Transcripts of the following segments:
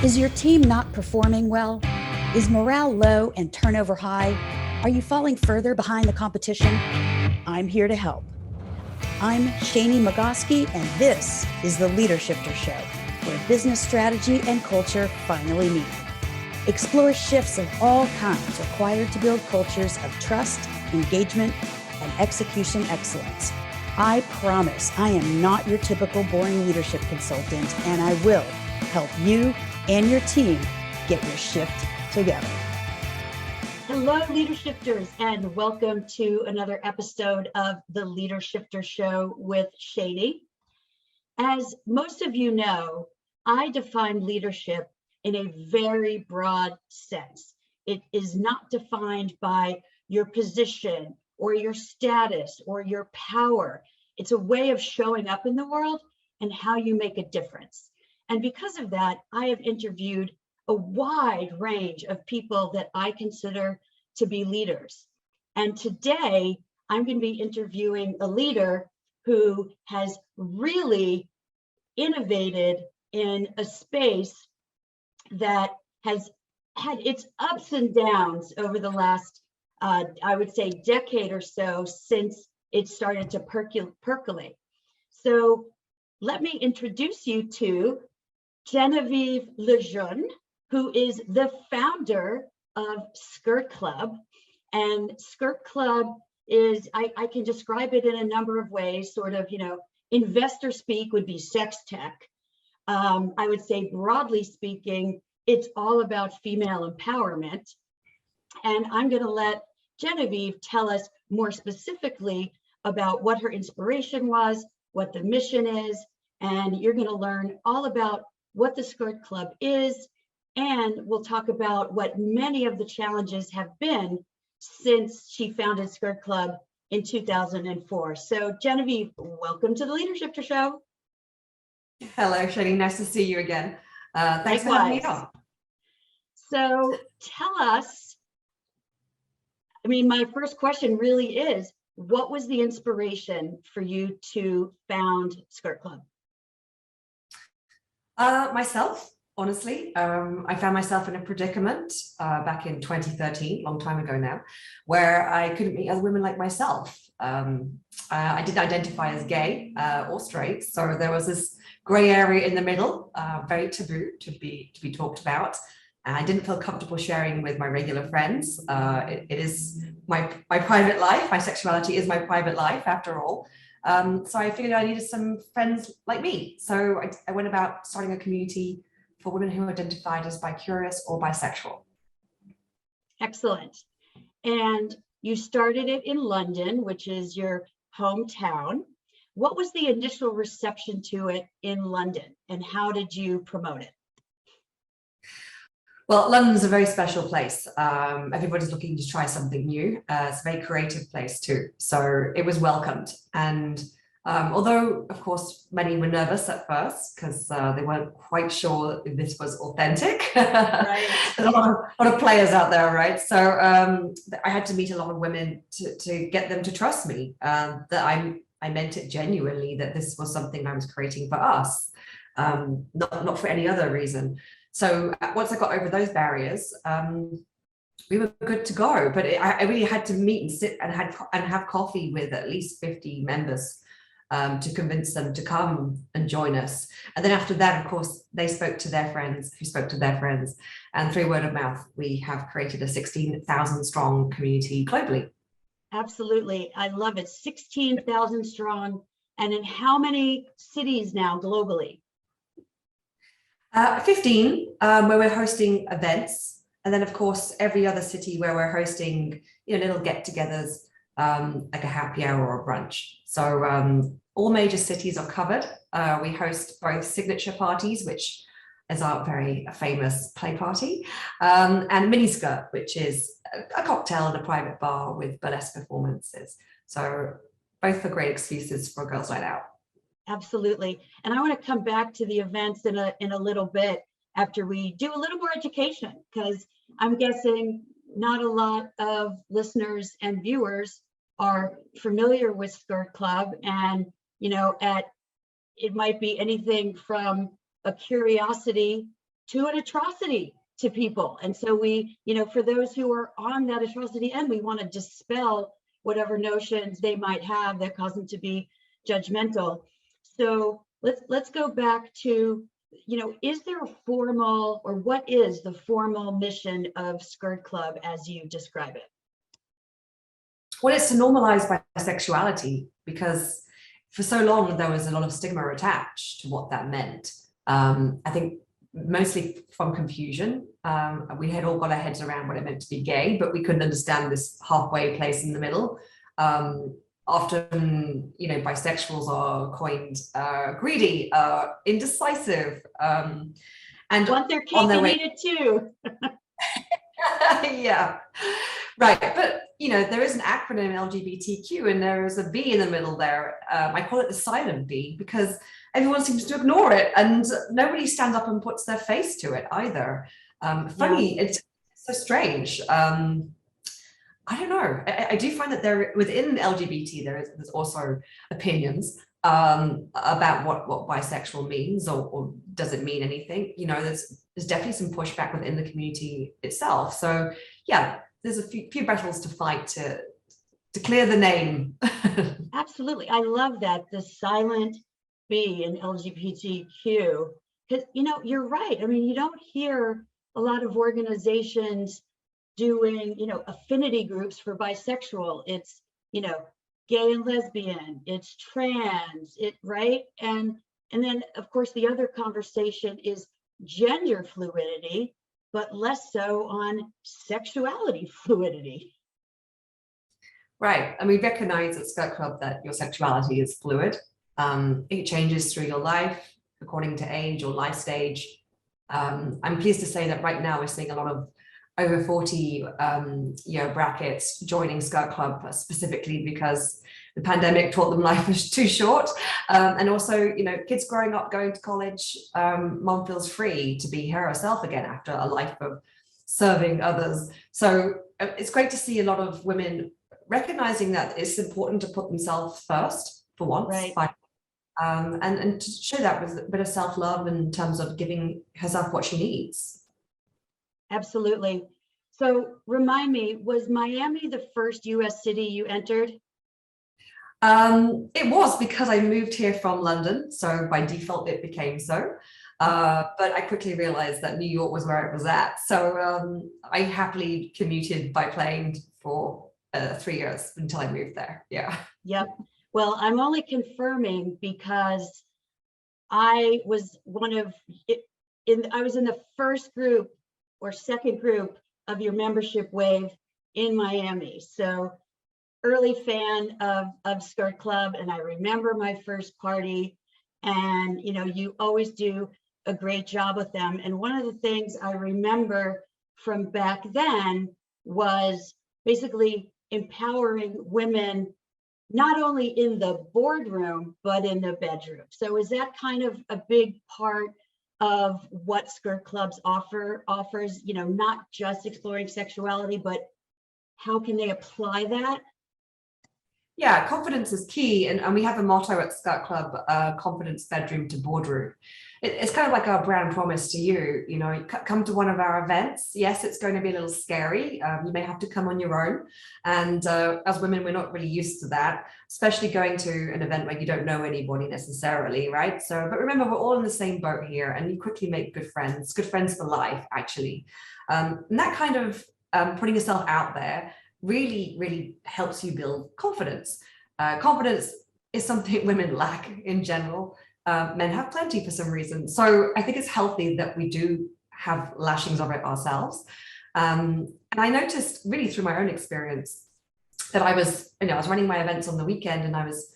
Is your team not performing well? Is morale low and turnover high? Are you falling further behind the competition? I'm here to help. I'm Shani Magoski, and this is the Leadershifter Show, where business strategy and culture finally meet. Explore shifts of all kinds required to build cultures of trust, engagement, and execution excellence. I promise I am not your typical boring leadership consultant, and I will help you and your team get your shift together. Hello, Leadershifters, and welcome to another episode of the Leadershifter Show with Shani. As most of you know, I define leadership in a very broad sense. It is not defined by your position or your status or your power. It's a way of showing up in the world and how you make a difference. And because of that, I have interviewed a wide range of people that I consider to be leaders. And today, I'm going to be interviewing a leader who has really innovated in a space that has had its ups and downs over the last, I would say, decade or so since it started to percolate. So let me introduce you to Genevieve LeJeune, who is the founder of Skirt Club. And Skirt Club is, I can describe it in a number of ways, sort of, investor speak would be sex tech. I would say, broadly speaking, it's all about female empowerment. And I'm going to let Genevieve tell us more specifically about what her inspiration was, what the mission is, and you're going to learn all about what the Skirt Club is, and we'll talk about what many of the challenges have been since she founded Skirt Club in 2004. So Genevieve, welcome to the Leadershifter Show. Hello, Shani. Nice to see you again. Thanks for having me on. So tell us, my first question really is, what was the inspiration for you to found Skirt Club? Myself, honestly, I found myself in a predicament back in 2013, long time ago now, where I couldn't meet other women like myself. I didn't identify as gay or straight, so there was this gray area in the middle, very taboo to be talked about. And I didn't feel comfortable sharing with my regular friends. It is my private life. My sexuality is my private life, after all. So I figured I needed some friends like me. So I went about starting a community for women who identified as bicurious or bisexual. Excellent. And you started it in London, which is your hometown. What was the initial reception to it in London, and how did you promote it? Well, London's a very special place. Everybody's looking to try something new. It's a very creative place too. So it was welcomed. And although, of course, many were nervous at first because they weren't quite sure if this was authentic. Right. There's a lot of players out there, right? So I had to meet a lot of women to get them to trust me, that I meant it genuinely, that this was something I was creating for us, not for any other reason. So once I got over those barriers, we were good to go. But I really had to meet and sit and have coffee with at least 50 members to convince them to come and join us. And then after that, of course, they spoke to their friends who spoke to their friends. And through word of mouth, we have created a 16,000 strong community globally. Absolutely. I love it. 16,000 strong. And in how many cities now globally? 15, where we're hosting events, and then of course every other city where we're hosting little get-togethers, like a happy hour or a brunch. So all major cities are covered. We host both signature parties, which is our very famous play party, and miniskirt, which is a cocktail in a private bar with burlesque performances. So both are great excuses for a girls' night out. Absolutely. And I want to come back to the events in a little bit after we do a little more education, because I'm guessing not a lot of listeners and viewers are familiar with Skirt Club. And, it might be anything from a curiosity to an atrocity to people. And so we, for those who are on that atrocity end, we want to dispel whatever notions they might have that cause them to be judgmental. So let's go back to, is there a formal, or what is the formal mission of Skirt Club as you describe it? Well, it's to normalize bisexuality, because for so long there was a lot of stigma attached to what that meant. I think mostly from confusion. We had all got our heads around what it meant to be gay, but we couldn't understand this halfway place in the middle. Often, bisexuals are coined greedy, indecisive, and want their cake and eat it too. Yeah, right. But there is an acronym LGBTQ, and there is a B in the middle there. I call it the silent B, because everyone seems to ignore it, and nobody stands up and puts their face to it either. Funny, yeah. It's so strange. I don't know. I do find that there, within LGBT, there's also opinions about what bisexual means, or does it mean anything? There's definitely some pushback within the community itself. So yeah, there's a few battles to fight to clear the name. Absolutely, I love that, the silent B in LGBTQ, because you're right. I mean, you don't hear a lot of organizations doing affinity groups for bisexual. It's gay and lesbian, it's trans, right? And then of course the other conversation is gender fluidity, but less so on sexuality fluidity. Right, and we recognize at Skirt Club that your sexuality is fluid. It changes through your life according to age or life stage. I'm pleased to say that right now we're seeing a lot of over 40 brackets joining Skirt Club, specifically because the pandemic taught them life was too short. And also, kids growing up, going to college, mom feels free to be her herself again after a life of serving others. So it's great to see a lot of women recognizing that it's important to put themselves first for once. Right. And to show that with a bit of self-love in terms of giving herself what she needs. Absolutely. So remind me, was Miami the first US city you entered? It was, because I moved here from London, so by default it became so. But I quickly realized that New York was where it was at. So I happily commuted by plane for 3 years until I moved there. Yeah. Yep. Well, I'm only confirming because I was I was in the first group or second group of your membership wave in Miami. So early fan of Skirt Club, and I remember my first party, and you always do a great job with them. And one of the things I remember from back then was basically empowering women, not only in the boardroom, but in the bedroom. So is that kind of a big part of what Skirt Clubs offers, not just exploring sexuality, but how can they apply that? Yeah, confidence is key. And we have a motto at Skirt Club, confidence bedroom to boardroom. It's kind of like our brand promise to you, come to one of our events. Yes, it's going to be a little scary. You may have to come on your own. And as women, we're not really used to that, especially going to an event where you don't know anybody necessarily, right? So, but remember, we're all in the same boat here, and you quickly make good friends for life, actually. And that kind of putting yourself out there really, really helps you build confidence. Confidence is something women lack in general. Men have plenty for some reason. So I think it's healthy that we do have lashings of it ourselves. And I noticed really through my own experience that I was running my events on the weekend, and I was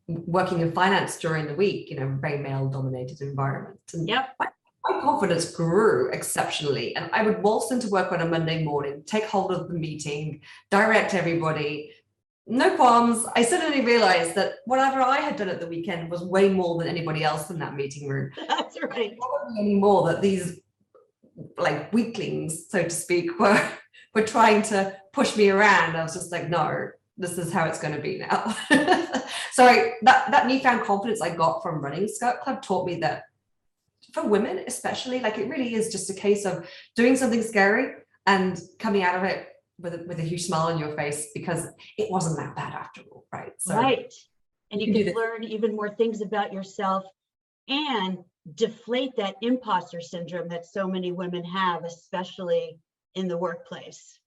working in finance during the week, very male dominated environment. And yep. My confidence grew exceptionally, and I would waltz into work on a Monday morning, take hold of the meeting, direct everybody, no qualms. I suddenly realized that whatever I had done at the weekend was way more than anybody else in that meeting room. That's right. Not anymore that these like weaklings, so to speak, were trying to push me around. I was just like, no, this is how it's going to be now. So that newfound confidence I got from running Skirt Club taught me that for women especially, like it really is just a case of doing something scary and coming out of it with a huge smile on your face, because it wasn't that bad after all, right? So right. And you can can learn even more things about yourself and deflate that imposter syndrome that so many women have, especially in the workplace.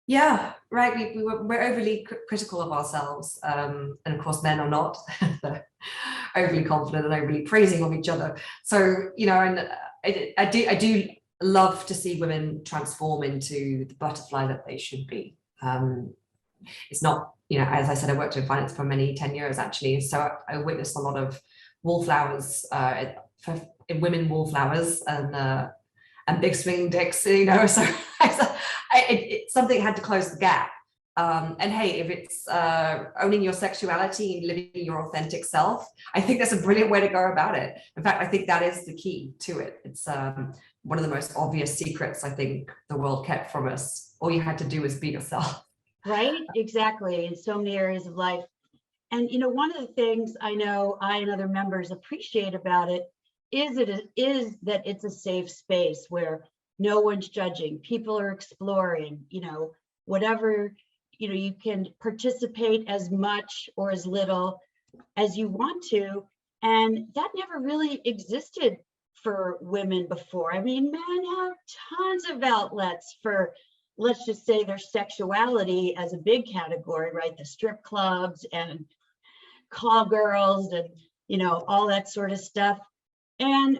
Yeah, right. We're overly critical of ourselves, and of course, men are not. They're overly confident and overly praising of each other. So, you know, and I do love to see women transform into the butterfly that they should be. It's not, you know, as I said, I worked in finance for 10 years actually, so I witnessed a lot of wallflowers, women wallflowers, and big swinging dicks, you know. So something had to close the gap. And hey, if it's owning your sexuality and living your authentic self, I think that's a brilliant way to go about it. In fact, I think that is the key to it. It's one of the most obvious secrets I think the world kept from us. All you had to do was be yourself. Right, exactly, in so many areas of life. And you know, one of the things I know I and other members appreciate about it is that it's a safe space where no one's judging, people are exploring, you know, whatever, you know, you can participate as much or as little as you want to. And that never really existed for women before. I mean, men have tons of outlets for, let's just say, their sexuality as a big category, right? The strip clubs and call girls and, you know, all that sort of stuff. And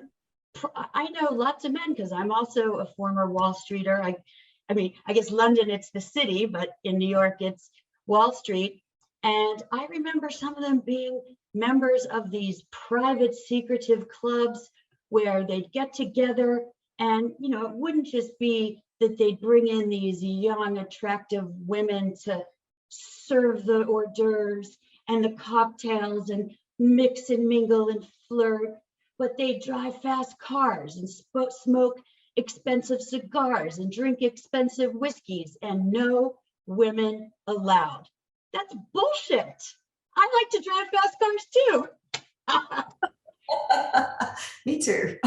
I know lots of men, because I'm also a former Wall Streeter. I mean, I guess London, it's the city, but in New York, it's Wall Street. And I remember some of them being members of these private, secretive clubs where they'd get together and, you know, it wouldn't just be that they'd bring in these young, attractive women to serve the hors d'oeuvres and the cocktails and mix and mingle and flirt, but they drive fast cars and smoke expensive cigars and drink expensive whiskeys, and no women allowed. That's bullshit. I like to drive fast cars too. Me too.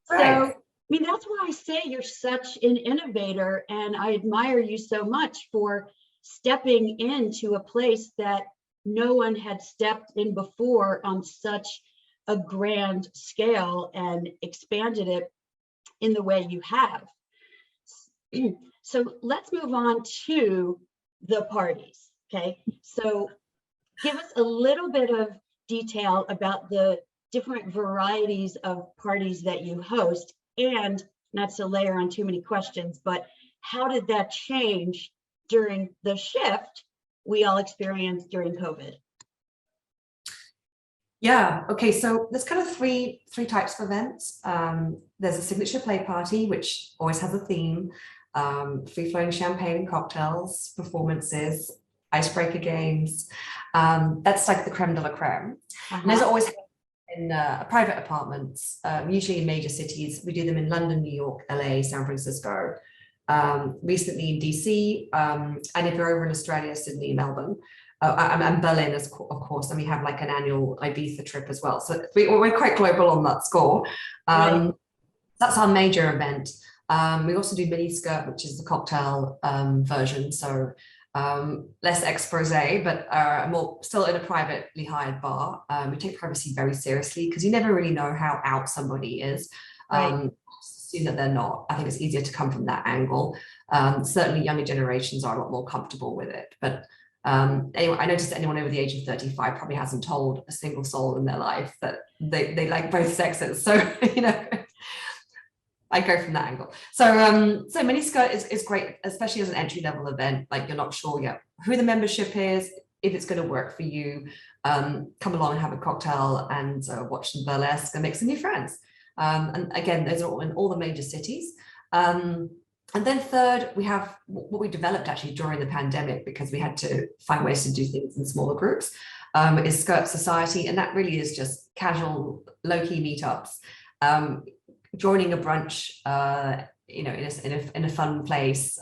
So, I mean, that's why I say you're such an innovator, and I admire you so much for stepping into a place that no one had stepped in before on such a grand scale and expanded it in the way you have. So let's move on to the parties, okay? So give us a little bit of detail about the different varieties of parties that you host, and not to layer on too many questions, but how did that change during the shift we all experienced during COVID? Yeah, okay, so there's kind of three types of events. There's a signature play party, which always has a theme, free-flowing champagne and cocktails, performances, icebreaker games. That's like the creme de la creme. And there's always in private apartments, usually in major cities. We do them in London, New York, LA, San Francisco, recently in DC, and if you're over in Australia, Sydney, Melbourne, and Berlin, of course, and we have like an annual Ibiza trip as well. So we're quite global on that score. Right. That's our major event. We also do mini skirt, which is the cocktail version. So less expose, but more still in a privately hired bar. We take privacy very seriously because you never really know how out somebody is. Assume that they're not. I think it's easier to come from that angle. Certainly younger generations are a lot more comfortable with it. But anyway, I noticed that anyone over the age of 35 probably hasn't told a single soul in their life that they like both sexes. So, you know, I go from that angle. So so mini skirt is great, especially as an entry level event. Like you're not sure yet who the membership is, if it's going to work for you. Come along and have a cocktail and watch some burlesque and make some new friends. And again, those are all in all the major cities. And then third, we have what we developed actually during the pandemic, because we had to find ways to do things in smaller groups, is Skirt Society. And that really is just casual, low-key meetups, joining a brunch, you know, in a fun place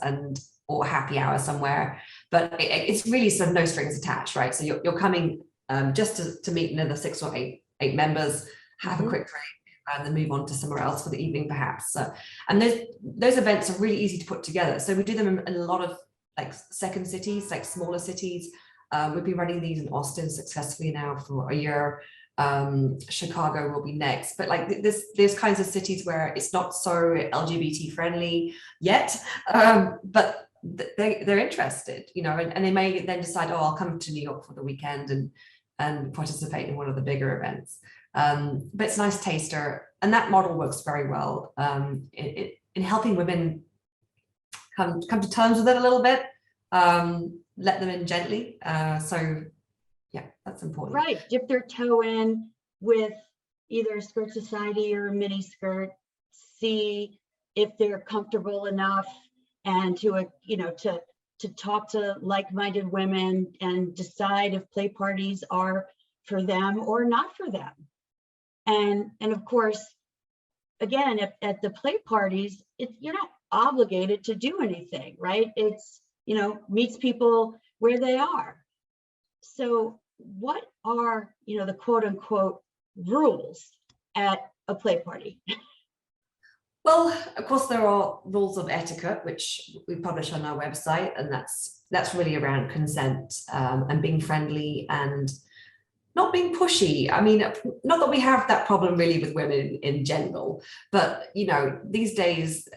or happy hour somewhere. But it's really sort of no strings attached, right? So you're coming just to meet another 6 or 8 members. have a quick drink, and then move on to somewhere else for the evening perhaps. So, and those events are really easy to put together. So we do them in a lot of like second cities, like smaller cities. We've been running these in Austin successfully now for a year. Chicago will be next, but like there's kinds of cities where it's not so LGBT friendly yet, but they're interested, you know, and they may then decide, oh, I'll come to New York for the weekend and participate in one of the bigger events. But it's a nice taster, and that model works very well in helping women come to terms with it a little bit, let them in gently. So yeah, that's important. Right, dip their toe in with either a skirt society or a mini skirt, see if they're comfortable enough, and to talk to like-minded women and decide if play parties are for them or not for them. And of course, again, at the play parties, you're not obligated to do anything, right? It's, meets people where they are. So what are, the quote unquote rules at a play party? Well, of course, there are rules of etiquette, which we publish on our website, and that's really around consent, and being friendly and not being pushy. I mean, not that we have that problem really with women in general, but these days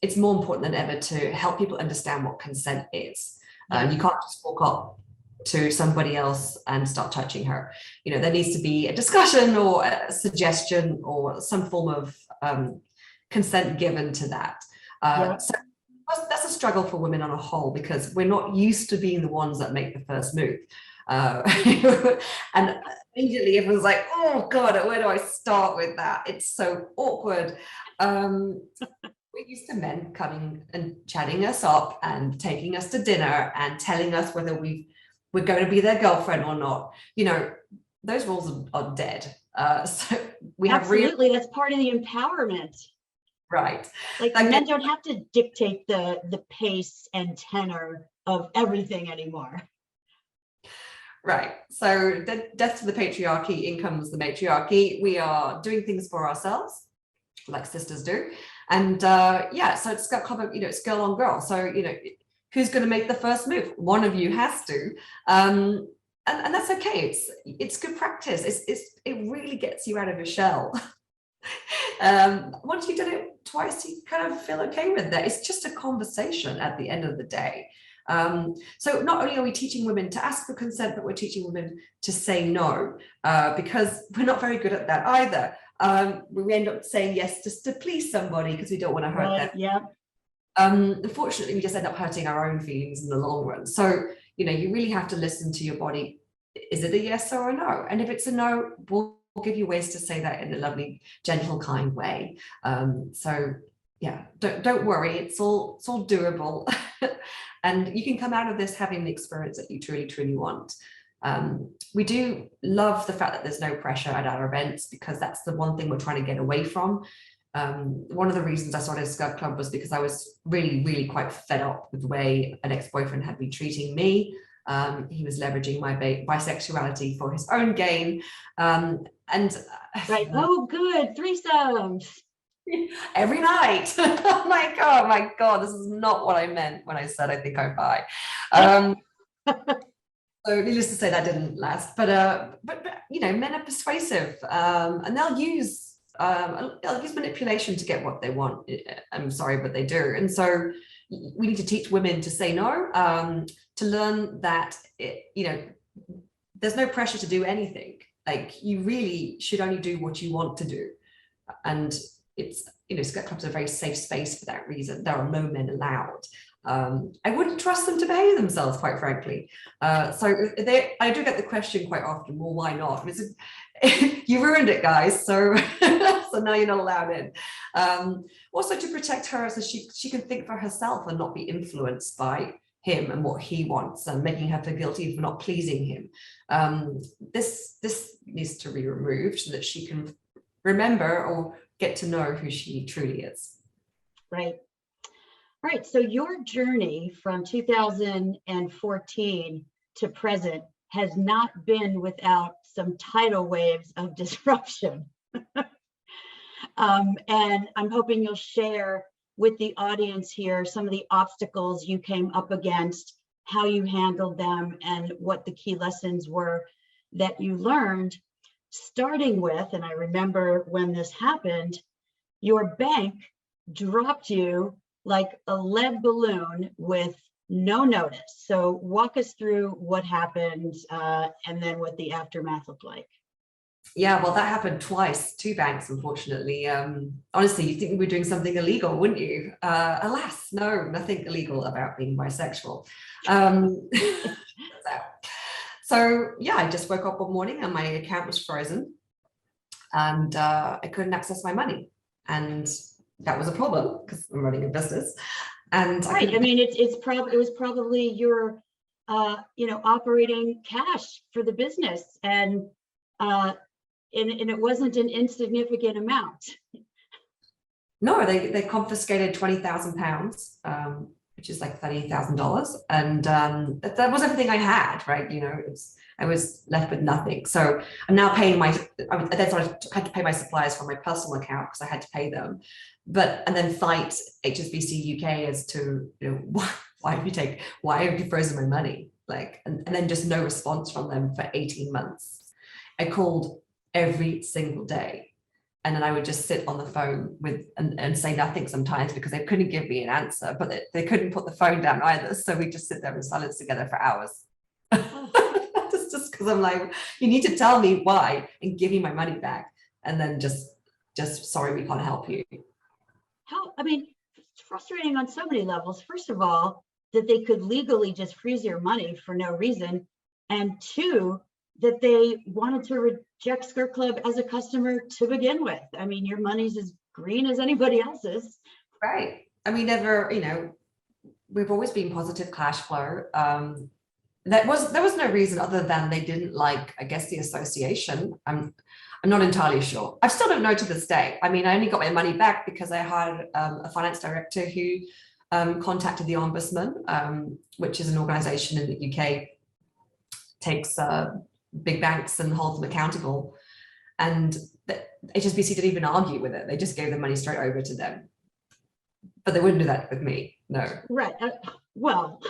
it's more important than ever to help people understand what consent is. You can't just walk up to somebody else and start touching her. There needs to be a discussion or a suggestion or some form of consent given to that. So that's a struggle for women on a whole, because we're not used to being the ones that make the first move. And immediately everyone's like, oh God, where do I start with that? It's so awkward. We're used to men coming and chatting us up and taking us to dinner and telling us whether we're going to be their girlfriend or not. Those rules are dead. So we have absolutely, that's part of the empowerment. Right. Like men don't have to dictate the pace and tenor of everything anymore. Right. So death to the patriarchy, in comes the matriarchy. We are doing things for ourselves, like sisters do. And so it's got kind of, it's girl on girl. So, who's going to make the first move? One of you has to. And that's okay. It's good practice. It really gets you out of your shell. Once you've done it twice, you kind of feel okay with that. It's just a conversation at the end of the day. So not only are we teaching women to ask for consent, but we're teaching women to say no, because we're not very good at that either. We end up saying yes just to please somebody because we don't want to hurt them. Yeah. Unfortunately, we just end up hurting our own feelings in the long run. So, you really have to listen to your body. Is it a yes or a no? And if it's a no, we'll give you ways to say that in a lovely, gentle, kind way. So yeah, don't worry, it's all doable. And you can come out of this having the experience that you truly, truly want. We do love the fact that there's no pressure at our events, because that's the one thing we're trying to get away from. One of the reasons I started Skirt Club was because I was really, really quite fed up with the way an ex-boyfriend had been treating me. He was leveraging my bisexuality for his own gain. Right. Oh, good. Threesomes. Every night. Oh my God, this is not what I meant when I said I think I'm bi. So needless to say, that didn't last, but men are persuasive, and they'll use manipulation to get what they want. I'm sorry, but they do. And so we need to teach women to say no, to learn that there's no pressure to do anything. Like, you really should only do what you want to do. And it's, Skirt Club's a very safe space for that reason. There are no men allowed. I wouldn't trust them to behave themselves, quite frankly. So I do get the question quite often, well, why not? You ruined it, guys. So now you're not allowed in. Also to protect her so she can think for herself and not be influenced by him and what he wants, and making her feel guilty for not pleasing him. This needs to be removed so that she can remember or get to know who she truly is. Right. All right. So your journey from 2014 to present has not been without some tidal waves of disruption. And I'm hoping you'll share with the audience here some of the obstacles you came up against, how you handled them, and what the key lessons were that you learned, starting with, and I remember when this happened, your bank dropped you like a lead balloon with no notice. So walk us through what happened and then what the aftermath looked like. Yeah, well, that happened twice, two banks, unfortunately. Honestly, you'd think we were doing something illegal, wouldn't you? Alas, no, nothing illegal about being bisexual. So yeah, I just woke up one morning and my account was frozen and I couldn't access my money. And that was a problem because I'm running a business. And right, I mean, it was probably your, operating cash for the business, and it wasn't an insignificant amount. No, they confiscated £20,000, which is like $30,000, and that was everything I had, right? I was left with nothing. So I'm now paying I had to pay my suppliers from my personal account because I had to pay them, and then fight HSBC UK as to why have you frozen my money, and then just no response from them for 18 months. I called every single day. And then I would just sit on the phone and say nothing sometimes because they couldn't give me an answer, but they couldn't put the phone down either. So we just sit there in silence together for hours. just because I'm like, you need to tell me why and give me my money back. And then just sorry, we can't help you. It's frustrating on so many levels. First of all, that they could legally just freeze your money for no reason. And two, that they wanted to reject Skirt Club as a customer to begin with. I mean, your money's as green as anybody else's. Right. I mean, we've always been positive cash flow. There was no reason other than they didn't like, I guess, the association. I'm not entirely sure. I still don't know to this day. I mean, I only got my money back because I hired a finance director who contacted the Ombudsman, which is an organization in the UK, takes big banks and holds them accountable. And HSBC didn't even argue with it. They just gave the money straight over to them. But they wouldn't do that with me, no. Right. Well,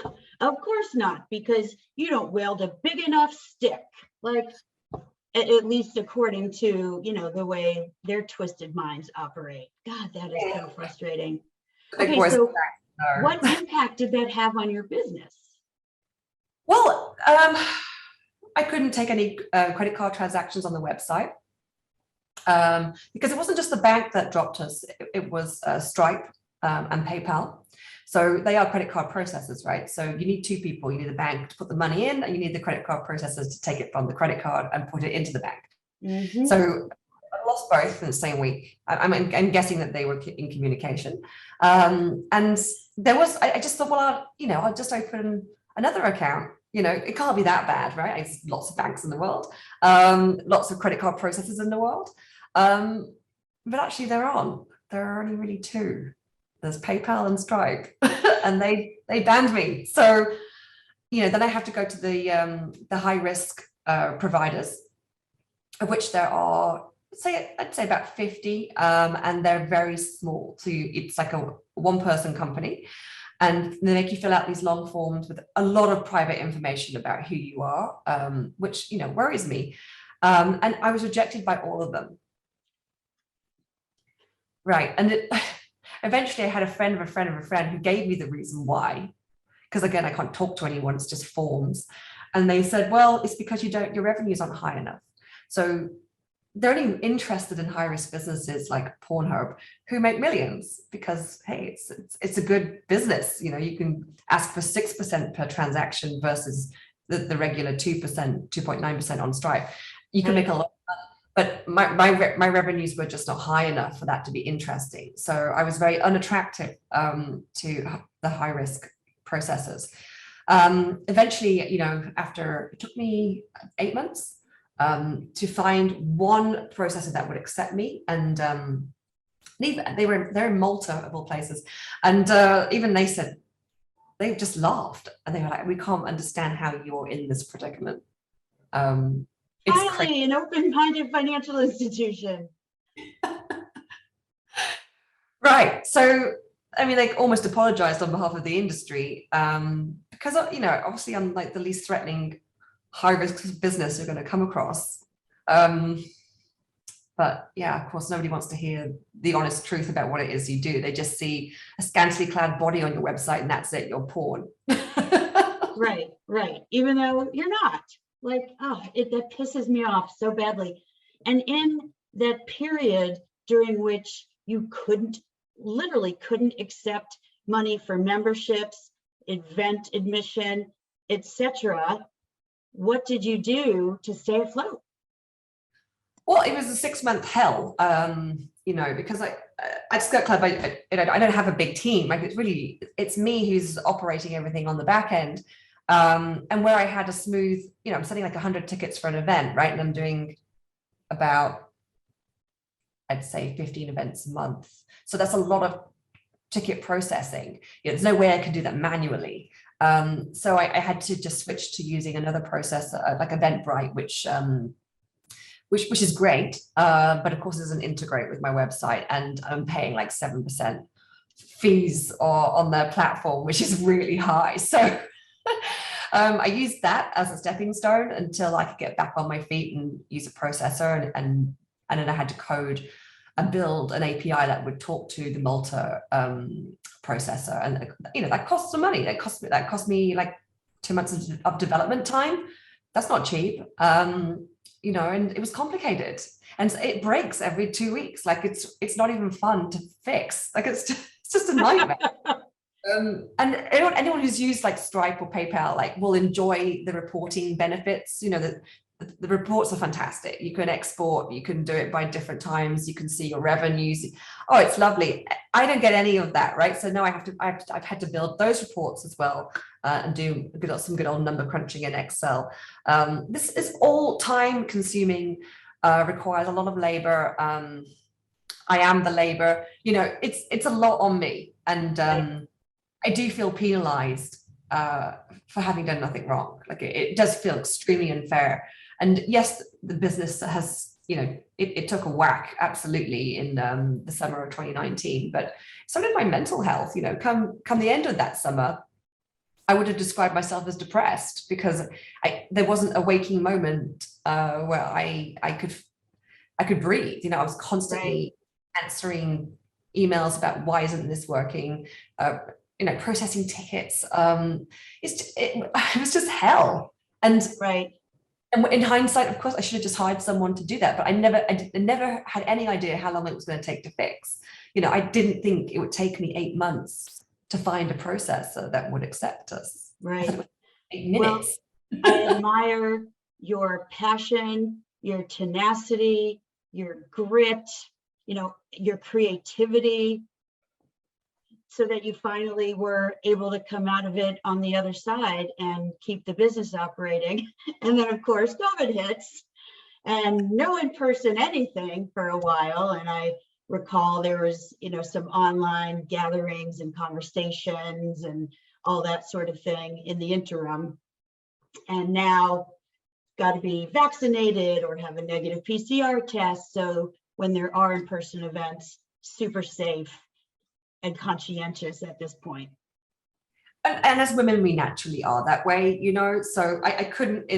of course not, because you don't wield a big enough stick, like at least according to, the way their twisted minds operate. God, that is so frustrating. Okay, so what impact did that have on your business? Well, I couldn't take any credit card transactions on the website because it wasn't just the bank that dropped us. It was Stripe and PayPal. So they are credit card processors, right? So you need two people. You need the bank to put the money in, and you need the credit card processors to take it from the credit card and put it into the bank. Mm-hmm. So I lost both in the same week. I'm guessing that they were in communication. And there was, I just thought, well, I'll just open another account. It can't be that bad, right? There's lots of banks in the world, lots of credit card processors in the world. But actually there are only really two. There's PayPal and Stripe, and they banned me. So, then I have to go to the high risk providers, of which there are, I'd say about 50, and they're very small. So it's like a one-person company. And they make you fill out these long forms with a lot of private information about who you are, which, worries me. And I was rejected by all of them. Right. And eventually I had a friend of a friend of a friend who gave me the reason why. Because again, I can't talk to anyone, it's just forms. And they said, well, it's because your revenues aren't high enough. So they're only interested in high-risk businesses like Pornhub who make millions because, hey, it's a good business. You can ask for 6% per transaction versus the regular 2%, 2.9% on Stripe. You can make a lot of money, but my revenues were just not high enough for that to be interesting. So I was very unattractive to the high-risk processors. Eventually, after it took me 8 months, to find one processor that would accept me, and they're in Malta of all places, and even they said, they just laughed and they were like, we can't understand how you're in this predicament. It's Finally, an open-minded financial institution. Right. So, I mean, like almost apologized on behalf of the industry because, you know, obviously I'm like the least threatening high risk business you're going to come across. But yeah, of course, nobody wants to hear the honest truth about what it is you do. They just see a scantily clad body on your website and that's it, you're porn. Right, right. Even though you're not. Like, oh, that pisses me off so badly. And in that period during which you literally couldn't accept money for memberships, event admission, etc., what did you do to stay afloat? Well, it was a 6-month hell, you know, because at Skirt Club, I don't have a big team. Like it's me who's operating everything on the back end. And where I had a smooth, you know, I'm selling like 100 tickets for an event, right? And I'm doing about, I'd say 15 events a month. So that's a lot of ticket processing. You know, there's no way I could do that manually. So I had to just switch to using another processor, like Eventbrite, which is great, but of course doesn't integrate with my website, and I'm paying like 7% fees on their platform, which is really high. So I used that as a stepping stone until I could get back on my feet and use a processor, and then I had to code and build an API that would talk to the Malta processor, and you know that costs some money. That cost me like 2 months of development time. That's not cheap. You know, and it was complicated, and it breaks every 2 weeks. Like it's not even fun to fix. Like it's just a nightmare. And anyone who's used like Stripe or PayPal like will enjoy the reporting benefits. You know, the reports are fantastic. You can export, you can do it by different times, you can see your revenues. Oh, it's lovely. I don't get any of that, right? So now I've had to build those reports as well, and do some good old number crunching in Excel. This is all time consuming, requires a lot of labor. I am the labor, you know, it's a lot on me, and I do feel penalized for having done nothing wrong. Like it does feel extremely unfair. And yes, the business has, you know, it took a whack, absolutely, in the summer of 2019, but so did my mental health. You know, come the end of that summer, I would have described myself as depressed because there wasn't a waking moment where I could breathe. You know, I was constantly answering emails about why isn't this working, you know, processing tickets. It was just hell. And and in hindsight, of course, I should have just hired someone to do that, but I never had any idea how long it was going to take to fix. You know, I didn't think it would take me 8 months to find a processor that would accept us. Right. 8 minutes. Well, I admire your passion, your tenacity, your grit, you know, your creativity, so that you finally were able to come out of it on the other side and keep the business operating. And then of course, COVID hits and no in-person anything for a while. And I recall there was, you know, some online gatherings and conversations and all that sort of thing in the interim. And now got to be vaccinated or have a negative PCR test. So when there are in-person events, super safe and conscientious at this point. And as women, we naturally are that way, you know. So I couldn't,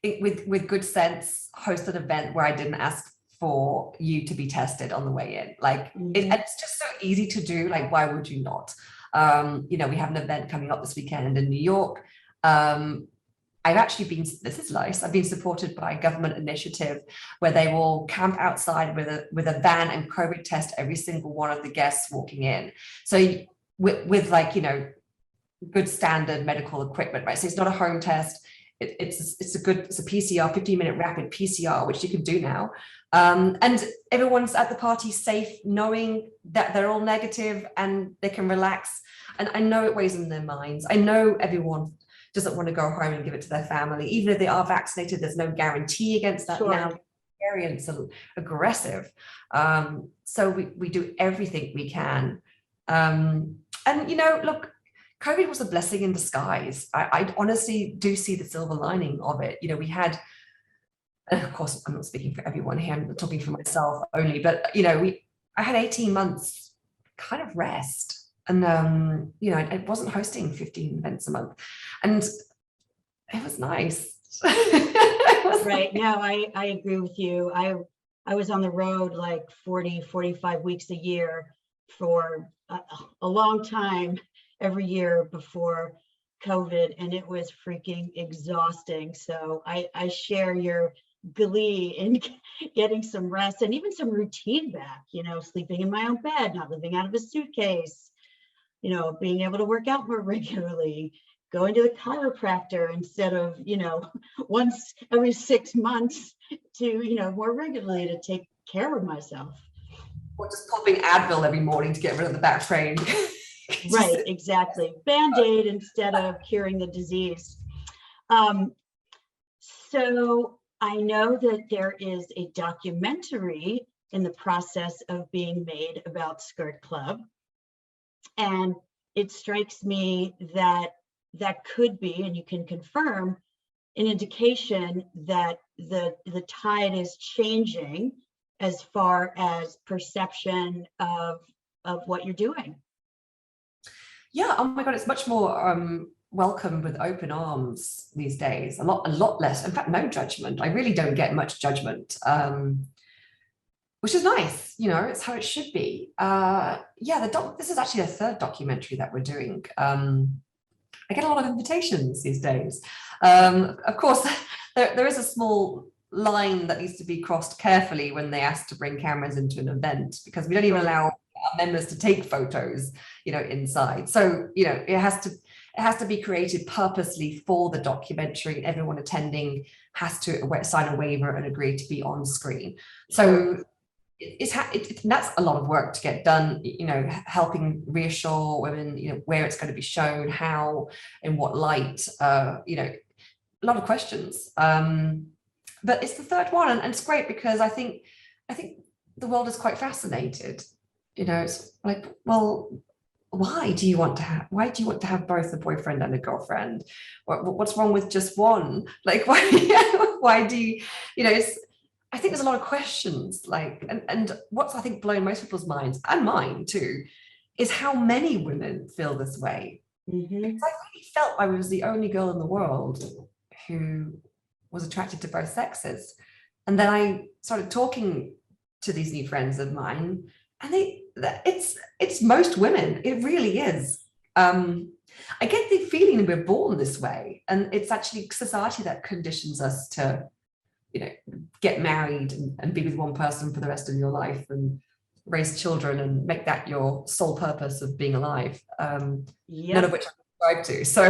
with good sense, host an event where I didn't ask for you to be tested on the way in. Like it's just so easy to do. Like, why would you not? You know, we have an event coming up this weekend in New York. I've actually been, this is nice, I've been supported by a government initiative where they will camp outside with a van and COVID test every single one of the guests walking in. So with like, you know, good standard medical equipment, right? So it's not a home test. It's a PCR, 15-minute rapid PCR, which you can do now. And everyone's at the party safe, knowing that they're all negative and they can relax. And I know it weighs in their minds. I know everyone doesn't want to go home and give it to their family. Even if they are vaccinated, there's no guarantee against that now. Variants are aggressive. So we do everything we can. And, you know, look, COVID was a blessing in disguise. I honestly do see the silver lining of it. You know, we had, and of course, I'm not speaking for everyone here, I'm talking for myself only, but, you know, I had 18 months kind of rest. And, you know, I wasn't hosting 15 events a month. And it was nice. Right. No, I agree with you. I was on the road like 40, 45 weeks a year for a long time every year before COVID, and it was freaking exhausting. So I share your glee in getting some rest and even some routine back, you know, sleeping in my own bed, not living out of a suitcase, you know, being able to work out more regularly, going to the chiropractor instead of, you know, once every 6 months to, you know, more regularly to take care of myself. Or just popping Advil every morning to get rid of the back pain. Right, exactly. Band-Aid instead of curing the disease. So I know that there is a documentary in the process of being made about Skirt Club. And it strikes me that that could be, and you can confirm, an indication that the tide is changing as far as perception of what you're doing. Yeah, oh my God, it's much more welcome with open arms these days. A lot less, in fact, no judgment. I really don't get much judgment, which is nice. You know, it's how it should be. Yeah, this is actually a third documentary that we're doing. I get a lot of invitations these days. Of course, there is a small line that needs to be crossed carefully when they ask to bring cameras into an event, because we don't even allow our members to take photos, you know, inside. So, you know, it has to be created purposely for the documentary. Everyone attending has to sign a waiver and agree to be on screen. So that's a lot of work to get done, you know, helping reassure women, you know, where it's going to be shown, how, in what light, you know, a lot of questions. But it's the third one, and it's great because I think the world is quite fascinated. You know, it's like, well, why do you want to have both a boyfriend and a girlfriend? What's wrong with just one? Like, why do you know, I think there's a lot of questions, like, and what's I think blown most people's minds, and mine too, is how many women feel this way. Mm-hmm. Because I really felt I was the only girl in the world who was attracted to both sexes. And then I started talking to these new friends of mine, and it's most women. It really is. I get the feeling we're born this way, and it's actually society that conditions us to, you know, get married and be with one person for the rest of your life and raise children and make that your sole purpose of being alive. None of which I subscribe to. So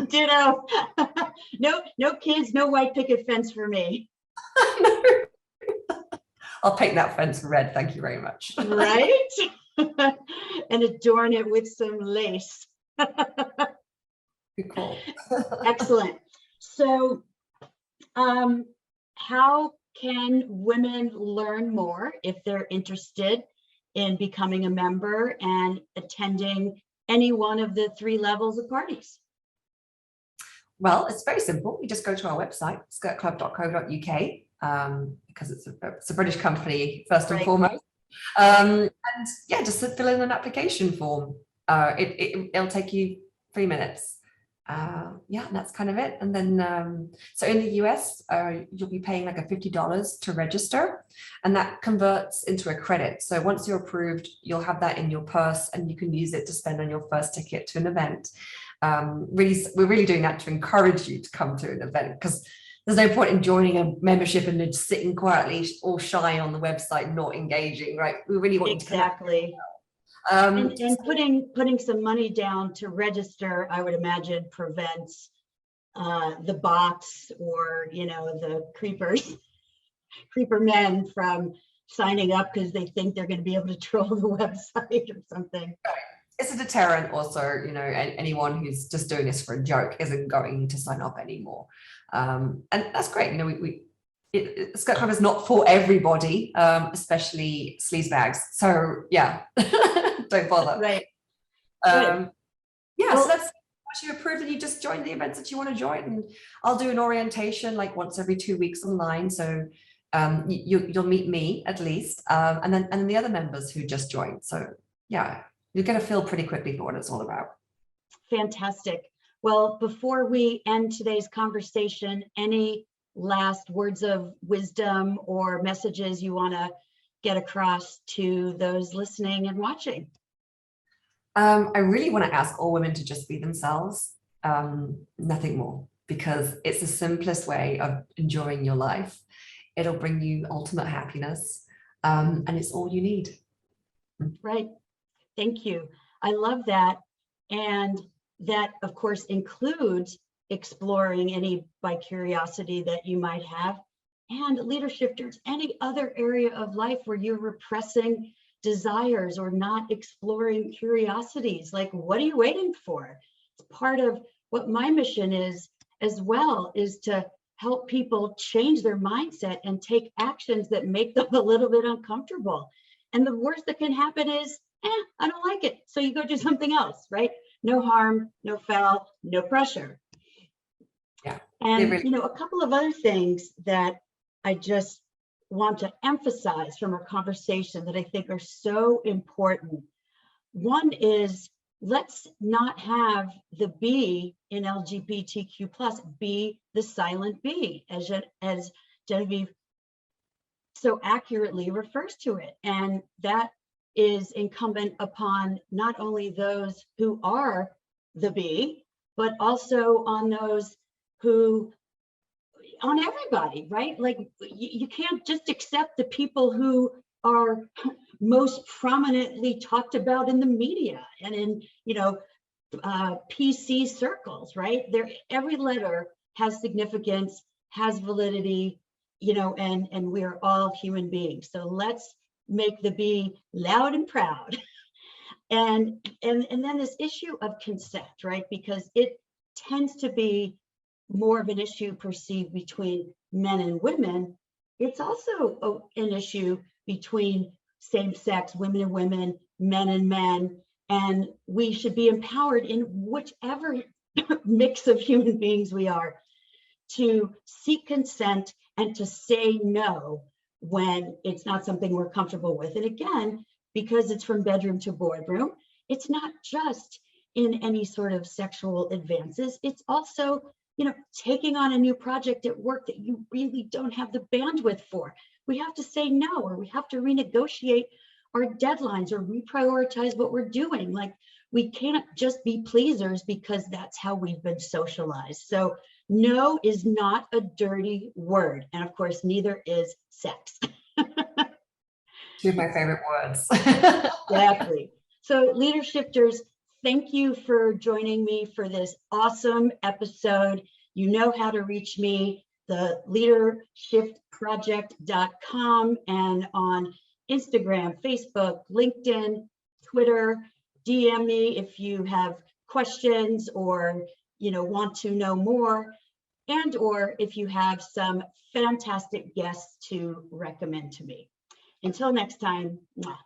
ditto. No kids, no white picket fence for me. No. I'll paint that fence red, thank you very much. Right? And adorn it with some lace. Good call. Excellent. So how can women learn more if they're interested in becoming a member and attending any one of the 3 levels of parties? Well, it's very simple. You just go to our website, skirtclub.co.uk, because it's a British company first and foremost. And yeah, just fill in an application form. It'll take you 3 minutes. Yeah, that's kind of it. And then, so in the US, you'll be paying like a $50 to register, and that converts into a credit. So once you're approved, you'll have that in your purse and you can use it to spend on your first ticket to an event. We're really doing that to encourage you to come to an event, because there's no point in joining a membership and just sitting quietly, all shy on the website, not engaging, right? We really want you to come. Exactly. And putting some money down to register, I would imagine, prevents the bots or, you know, the creeper men from signing up because they think they're going to be able to troll the website or something. It's a deterrent also, you know, anyone who's just doing this for a joke isn't going to sign up anymore. And that's great. You know, Skirt Club is not for everybody, especially sleazebags. So yeah, don't bother. Right. Yeah, Well, so that's once you approve that you just join the events that you want to join, and I'll do an orientation like once every 2 weeks online. So you'll meet me at least, and then the other members who just joined. So yeah, you're going to feel pretty quickly for what it's all about. fantastic. Well, before we end today's conversation, any last words of wisdom or messages you want to get across to those listening and watching? I really want to ask all women to just be themselves, nothing more, because it's the simplest way of enjoying your life. It'll bring you ultimate happiness, and it's all you need. Right. Thank you. I love that. And that, of course, includes exploring any bicuriosity that you might have. And leadershifters, any other area of life where you're repressing desires or not exploring curiosities, like what are you waiting for? It's part of what my mission is as well, is to help people change their mindset and take actions that make them a little bit uncomfortable. And the worst that can happen is, I don't like it. So you go do something else, right? No harm, no foul, no pressure. Yeah. And, really- you know, a couple of other things that I just want to emphasize from our conversation that I think are so important. One is, let's not have the B in LGBTQ plus be the silent B, as Genevieve so accurately refers to it. And that is incumbent upon not only those who are the B, but also on those who, on everybody, right? Like you can't just accept the people who are most prominently talked about in the media and in, you know, PC circles, right? There, every letter has significance, has validity, you know, and we're all human beings. So let's make the B loud and proud. And then this issue of consent, right? Because it tends to be more of an issue perceived between men and women. It's also an issue between same-sex, women and women, men and men, and we should be empowered in whichever mix of human beings we are to seek consent and to say no when it's not something we're comfortable with. And again, because it's from bedroom to boardroom, it's not just in any sort of sexual advances. It's also, you know, taking on a new project at work that you really don't have the bandwidth for. We have to say no, or we have to renegotiate our deadlines or reprioritize what we're doing. Like, we can't just be pleasers because that's how we've been socialized. So no is not a dirty word. And of course, neither is sex. Two of my favorite words. Exactly. So leadershifters, thank you for joining me for this awesome episode. You know how to reach me, the leadershiftproject.com, and on Instagram, Facebook, LinkedIn, Twitter. DM me if you have questions or, you know, want to know more, and or if you have some fantastic guests to recommend to me. Until next time. Mwah.